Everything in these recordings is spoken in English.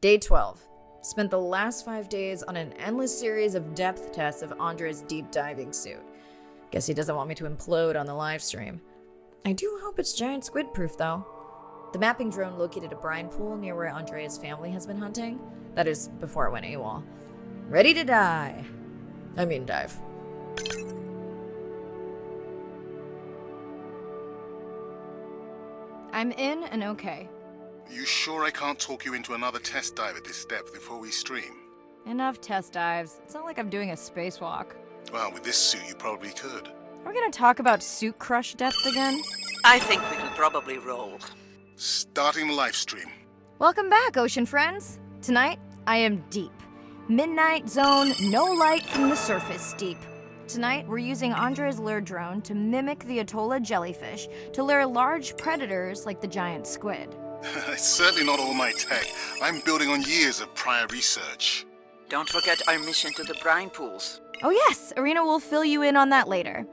Day 12. Spent the last 5 days on an endless series of depth tests of Andre's deep diving suit. Guess he doesn't want me to implode on the live stream. I do hope it's giant squid proof though. The mapping drone located a brine pool near where Andrea's family has been hunting. That is, before it went AWOL. Ready to dive. I'm in and okay. You sure I can't talk you into another test dive at this depth before we stream? Enough test dives. It's not like I'm doing a spacewalk. Well, with this suit you probably could. Are we gonna talk about suit crush depth again? I think we can probably roll. Starting the live stream. Welcome back, ocean friends. Tonight, I am deep. Midnight zone, no light from the surface deep. Tonight, we're using Andre's lure drone to mimic the Atolla jellyfish to lure large predators like the giant squid. It's certainly not all my tech. I'm building on years of prior research. Don't forget our mission to the brine pools. Oh yes, Arena will fill you in on that later.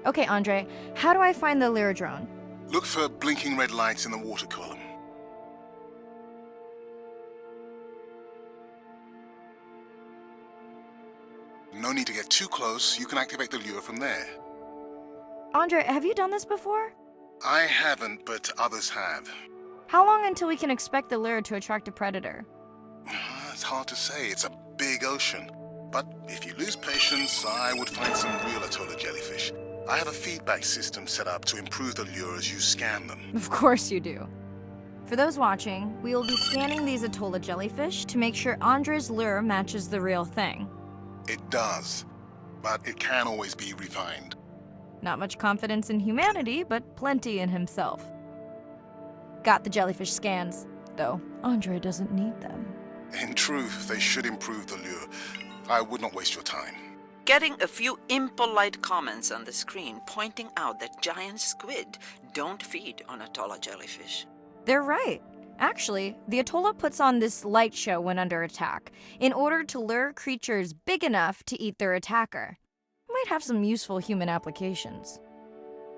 Okay, Andre, how do I find the lure drone? Look for blinking red lights in the water column. No need to get too close. You can activate the lure from there. Andre, have you done this before? I haven't, but others have. How long until we can expect the lure to attract a predator? It's hard to say. It's a big ocean. But if you lose patience, I would find some real Atolla jellyfish. I have a feedback system set up to improve the lure as you scan them. Of course you do. For those watching, we will be scanning these Atolla jellyfish to make sure Andre's lure matches the real thing. It does, but it can always be refined. Not much confidence in humanity, but plenty in himself. Got the jellyfish scans, though Andre doesn't need them. In truth, they should improve the lure. I would not waste your time. Getting a few impolite comments on the screen pointing out that giant squid don't feed on Atolla jellyfish. They're right. Actually, the Atolla puts on this light show when under attack, in order to lure creatures big enough to eat their attacker. Might have some useful human applications.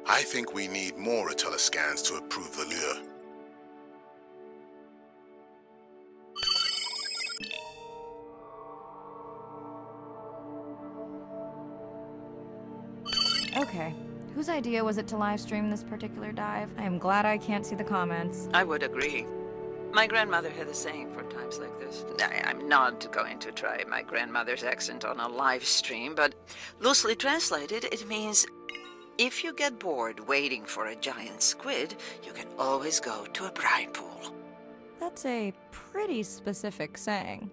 I think we need more Atolla scans to approve the lure. Okay. Whose idea was it to live stream this particular dive? I am glad I can't see the comments. I would agree. My grandmother had a saying for times like this. I'm not going to try my grandmother's accent on a live stream, but loosely translated, it means if you get bored waiting for a giant squid, you can always go to a brine pool. That's a pretty specific saying.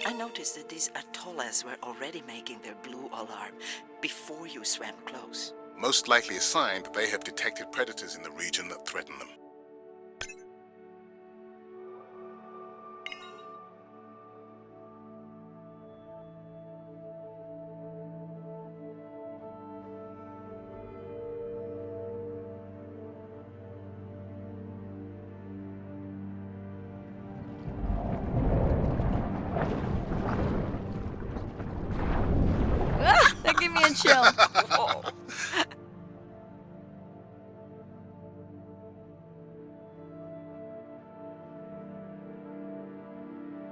I noticed that these Atollas were already making their blue alarm before you swam close. Most likely a sign that they have detected predators in the region that threaten them. That gave me a chill. Whoa.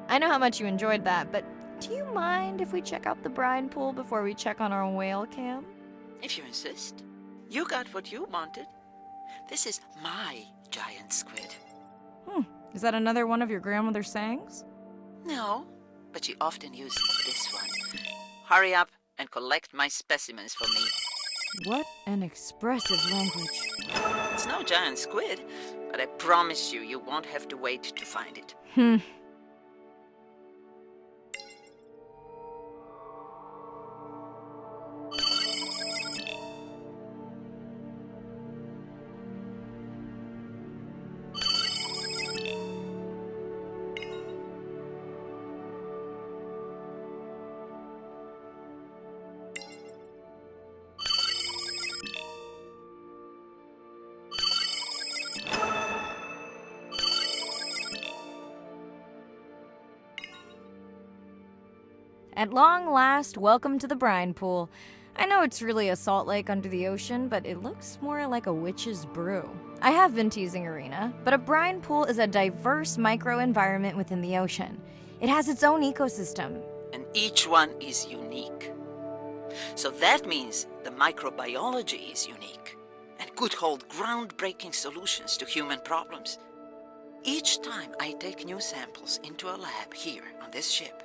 I know how much you enjoyed that, but do you mind if we check out the brine pool before we check on our whale cam? If you insist. You got what you wanted. This is my giant squid. Is that another one of your grandmother's sayings? No, but she often used this one. Hurry up and collect my specimens for me. What an expressive language. It's no giant squid, but I promise you won't have to wait to find it. At long last, welcome to the brine pool. I know it's really a salt lake under the ocean, but it looks more like a witch's brew. I have been teasing Arena, but a brine pool is a diverse microenvironment within the ocean. It has its own ecosystem. And each one is unique. So that means the microbiology is unique and could hold groundbreaking solutions to human problems. Each time I take new samples into a lab here on this ship,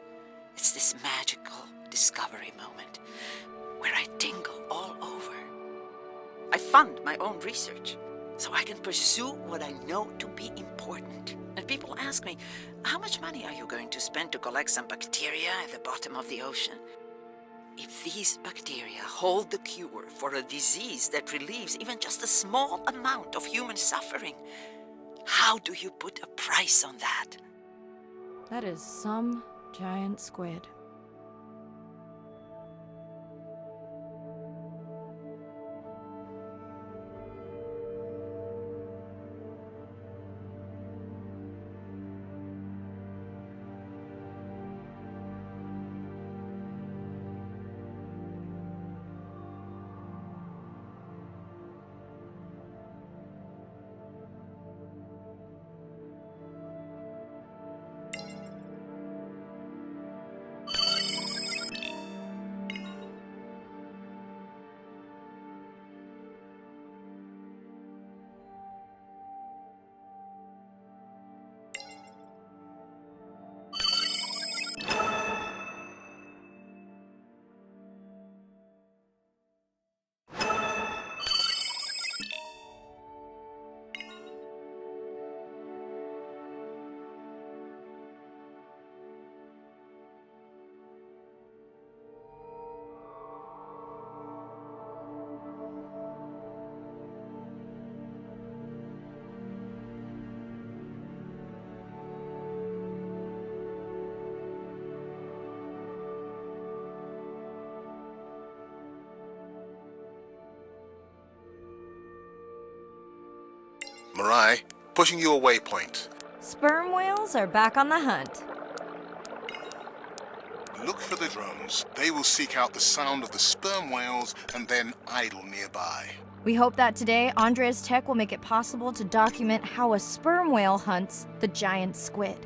it's this magical discovery moment where I tingle all over. I fund my own research so I can pursue what I know to be important. And people ask me, how much money are you going to spend to collect some bacteria at the bottom of the ocean? If these bacteria hold the cure for a disease that relieves even just a small amount of human suffering, how do you put a price on that? That is some giant squid. Mirai, pushing your waypoint. Sperm whales are back on the hunt. Look for the drones. They will seek out the sound of the sperm whales and then idle nearby. We hope that today, Andrea's tech will make it possible to document how a sperm whale hunts the giant squid.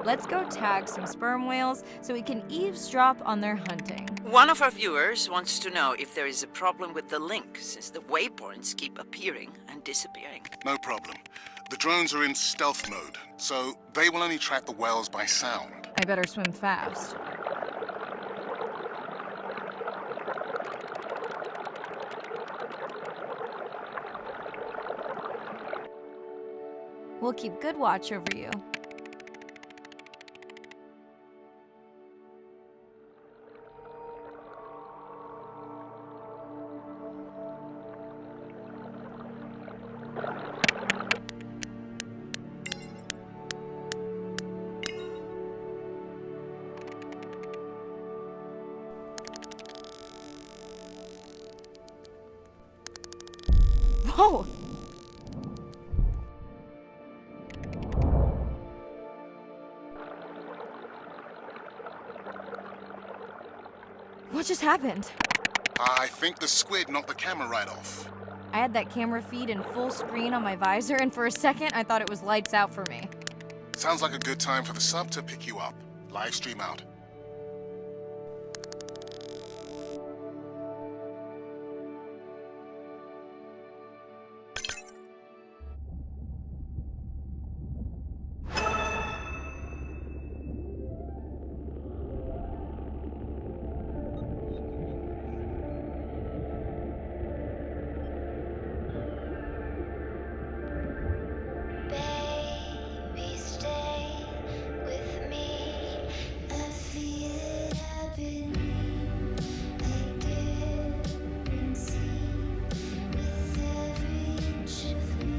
Let's go tag some sperm whales so we can eavesdrop on their hunting. One of our viewers wants to know if there is a problem with the link, since the waypoints keep appearing and disappearing. No problem. The drones are in stealth mode, so they will only track the whales by sound. I better swim fast. We'll keep good watch over you. Whoa! What just happened? I think the squid knocked the camera right off. I had that camera feed in full screen on my visor, and for a second I thought it was lights out for me. Sounds like a good time for the sub to pick you up. Live stream out. Baby, stay with me. I feel it happening. I can't see with every inch of me.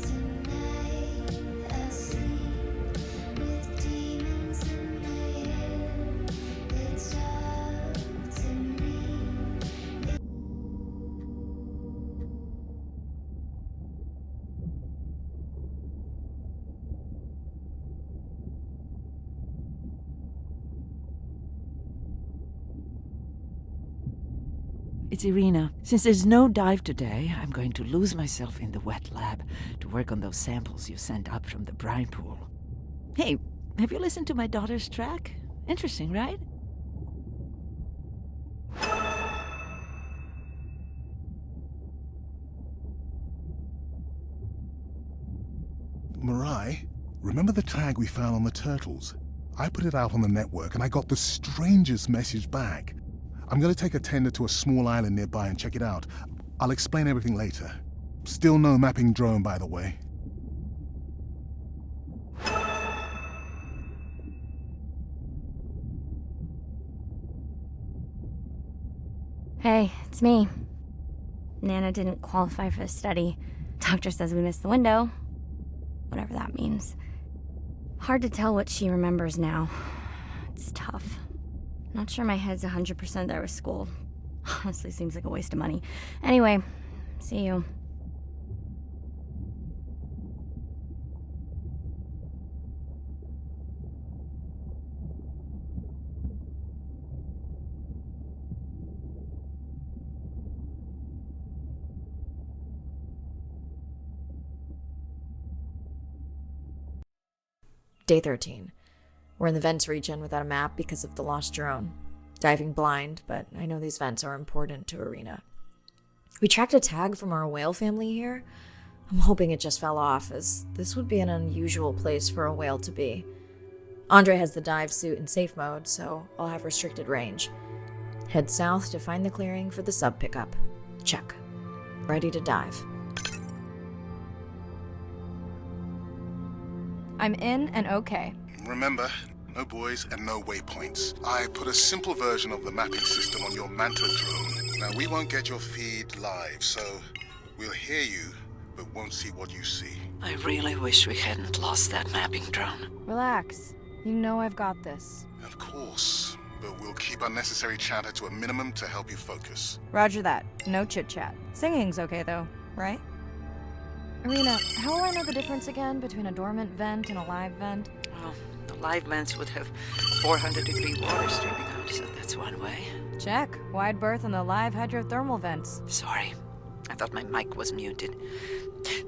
Tonight I sleep with demons in my head. They talk to me. It's Irina. Since there's no dive today, I'm going to lose myself in the wet lab to work on those samples you sent up from the brine pool. Hey, have you listened to my daughter's track? Interesting, right? Mirai, remember the tag we found on the turtles? I put it out on the network and I got the strangest message back. I'm gonna take a tender to a small island nearby and check it out. I'll explain everything later. Still no mapping drone, by the way. Hey, it's me. Nana didn't qualify for the study. Doctor says we missed the window. Whatever that means. Hard to tell what she remembers now. It's tough. Not sure my head's 100% there with school. Honestly, seems like a waste of money. Anyway, see you. Day 13. We're in the vents region without a map because of the lost drone. Diving blind, but I know these vents are important to Irina. We tracked a tag from our whale family here. I'm hoping it just fell off, as this would be an unusual place for a whale to be. Andre has the dive suit in safe mode, so I'll have restricted range. Head south to find the clearing for the sub pickup. Check. Ready to dive. I'm in and okay. Remember, no buoys and no waypoints. I put a simple version of the mapping system on your Manta drone. Now, we won't get your feed live, so we'll hear you, but won't see what you see. I really wish we hadn't lost that mapping drone. Relax. You know I've got this. Of course, but we'll keep unnecessary chatter to a minimum to help you focus. Roger that. No chit-chat. Singing's okay though, right? Irina, how will I know the difference again between a dormant vent and a live vent? Well, the live vents would have 400-degree water streaming out, so that's one way. Check. Wide berth on the live hydrothermal vents. Sorry, I thought my mic was muted.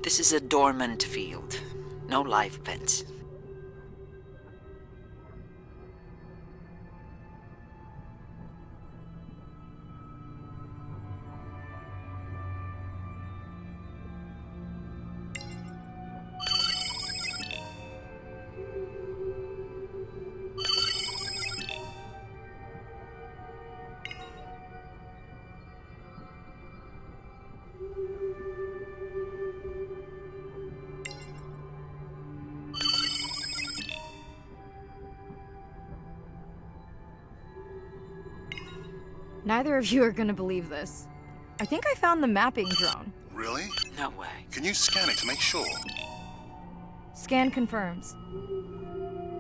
This is a dormant field. No live vents. Neither of you are gonna believe this. I think I found the mapping drone. Really? No way. Can you scan it to make sure? Scan confirms.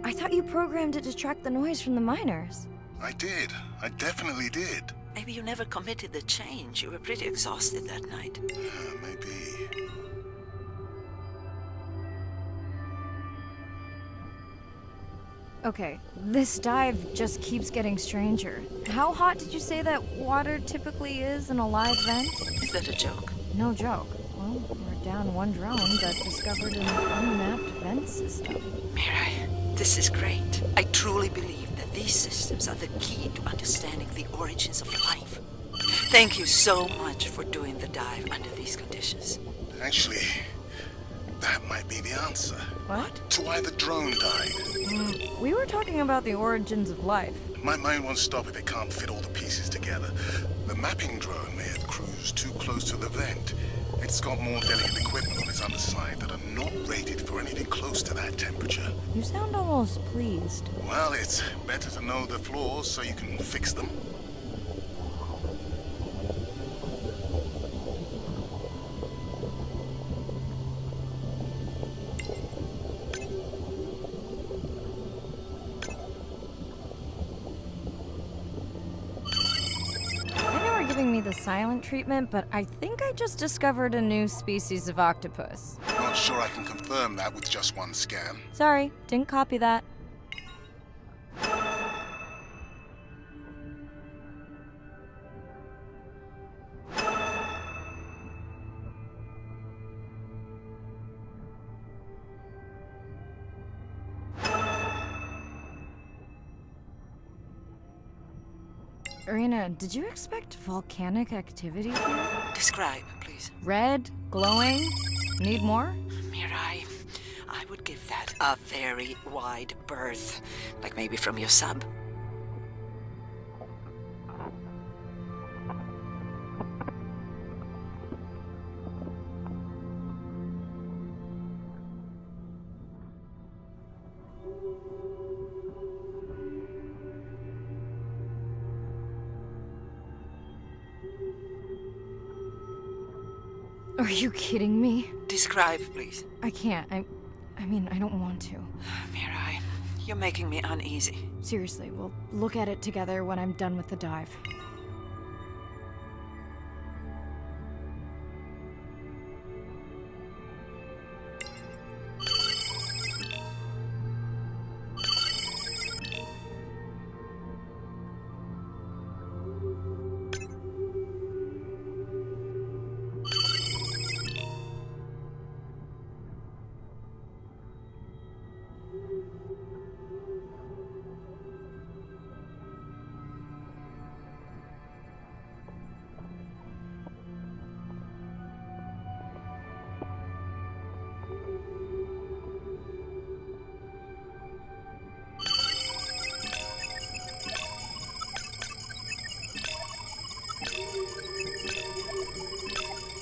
I thought you programmed it to track the noise from the miners. I did. I definitely did. Maybe you never committed the change. You were pretty exhausted that night. Maybe. Okay, this dive just keeps getting stranger. How hot did you say that water typically is in a live vent? Is that a joke? No joke. Well, we're down one drone that discovered an unmapped vent system. Mirai, this is great. I truly believe that these systems are the key to understanding the origins of life. Thank you so much for doing the dive under these conditions. Actually, that might be the answer. What? To why the drone died. We were talking about the origins of life. My mind won't stop if it can't fit all the pieces together. The mapping drone may have cruised too close to the vent. It's got more delicate equipment on its underside that are not rated for anything close to that temperature. You sound almost pleased. Well, it's better to know the flaws so you can fix them. Giving me the silent treatment, but I think I just discovered a new species of octopus. Not sure I can confirm that with just one scan. Sorry, didn't copy that. Irina, did you expect volcanic activity here? Describe, please. Red, glowing. Need more? Mirai, I would give that a very wide berth. Like maybe from your sub. Are you kidding me? Describe, please. I can't. I mean, I don't want to. Mirai, you're making me uneasy. Seriously, we'll look at it together when I'm done with the dive.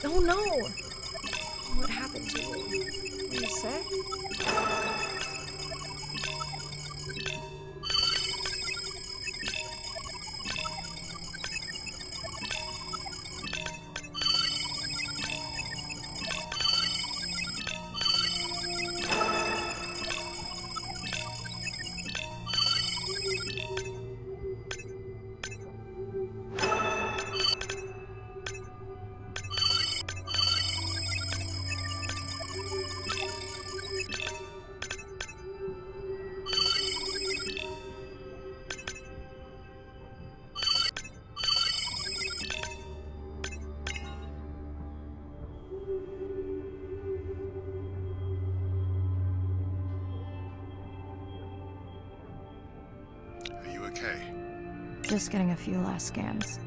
Oh no! What happened to you? Were you sick? Are you okay? Just getting a few last scans.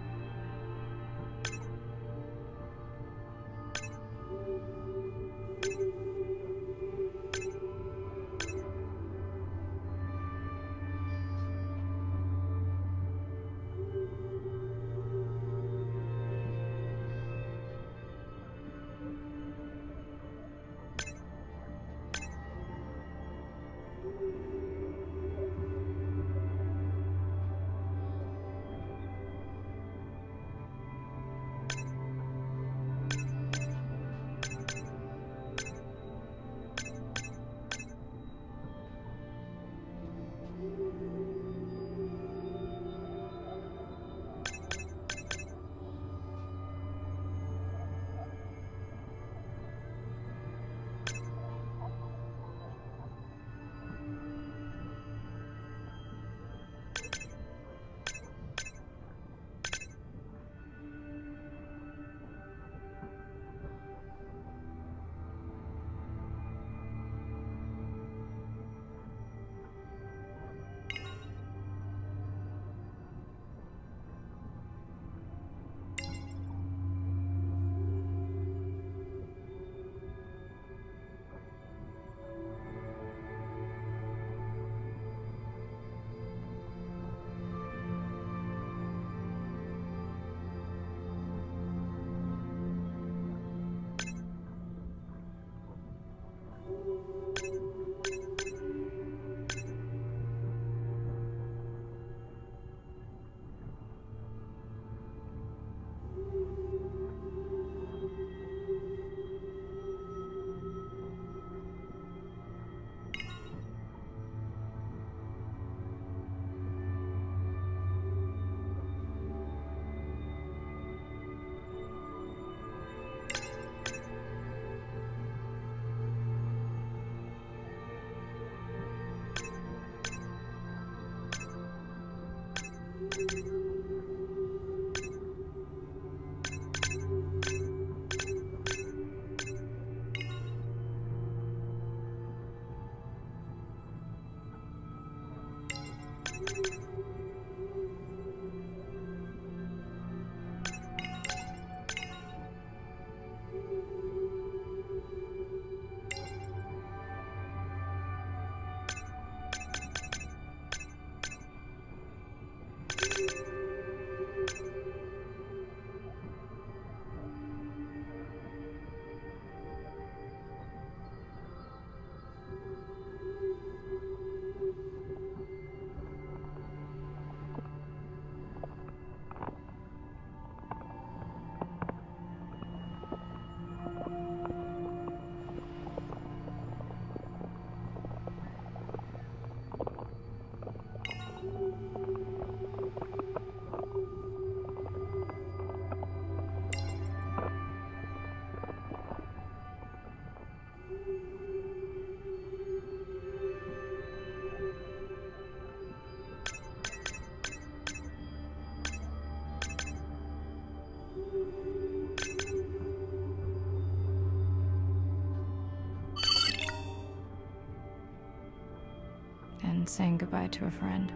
saying goodbye to a friend.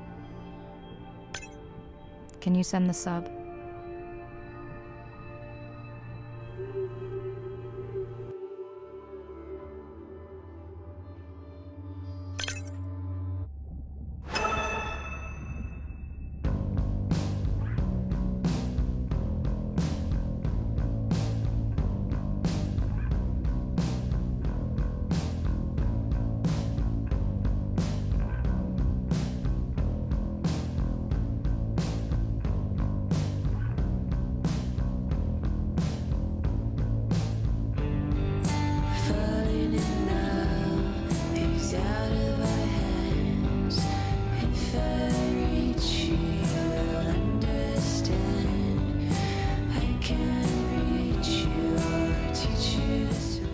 Can you send the sub? Falling in love is out of our hands. If I reach you, you'll understand. I can reach you or teach you to swim.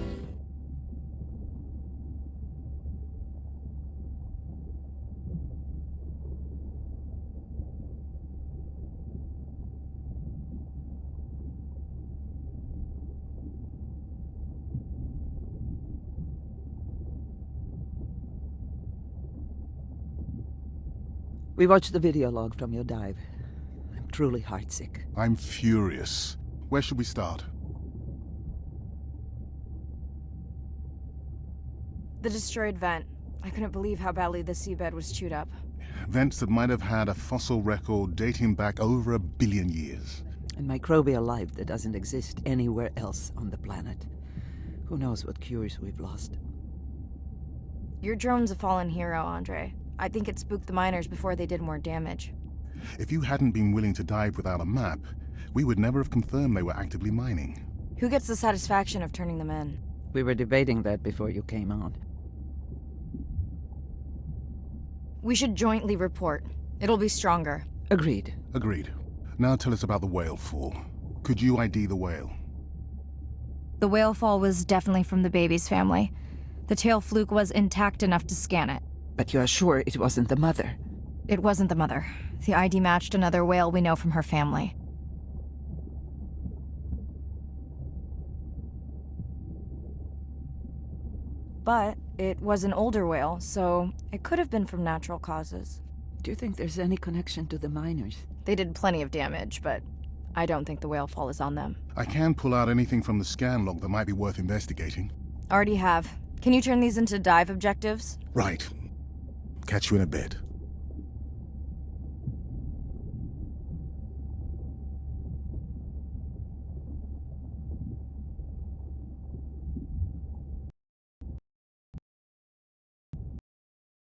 We watched the video log from your dive. I'm truly heartsick. I'm furious. Where should we start? The destroyed vent. I couldn't believe how badly the seabed was chewed up. Vents that might have had a fossil record dating back over 1 billion years. And microbial life that doesn't exist anywhere else on the planet. Who knows what cures we've lost. Your drone's a fallen hero, Andre. I think it spooked the miners before they did more damage. If you hadn't been willing to dive without a map, we would never have confirmed they were actively mining. Who gets the satisfaction of turning them in? We were debating that before you came on. We should jointly report. It'll be stronger. Agreed. Agreed. Now tell us about the whale fall. Could you ID the whale? The whale fall was definitely from the baby's family. The tail fluke was intact enough to scan it. But you are sure it wasn't the mother? It wasn't the mother. The ID matched another whale we know from her family. But it was an older whale, so it could have been from natural causes. Do you think there's any connection to the miners? They did plenty of damage, but I don't think the whale fall is on them. I can pull out anything from the scan log that might be worth investigating. Already have. Can you turn these into dive objectives? Right. Catch you in a bit.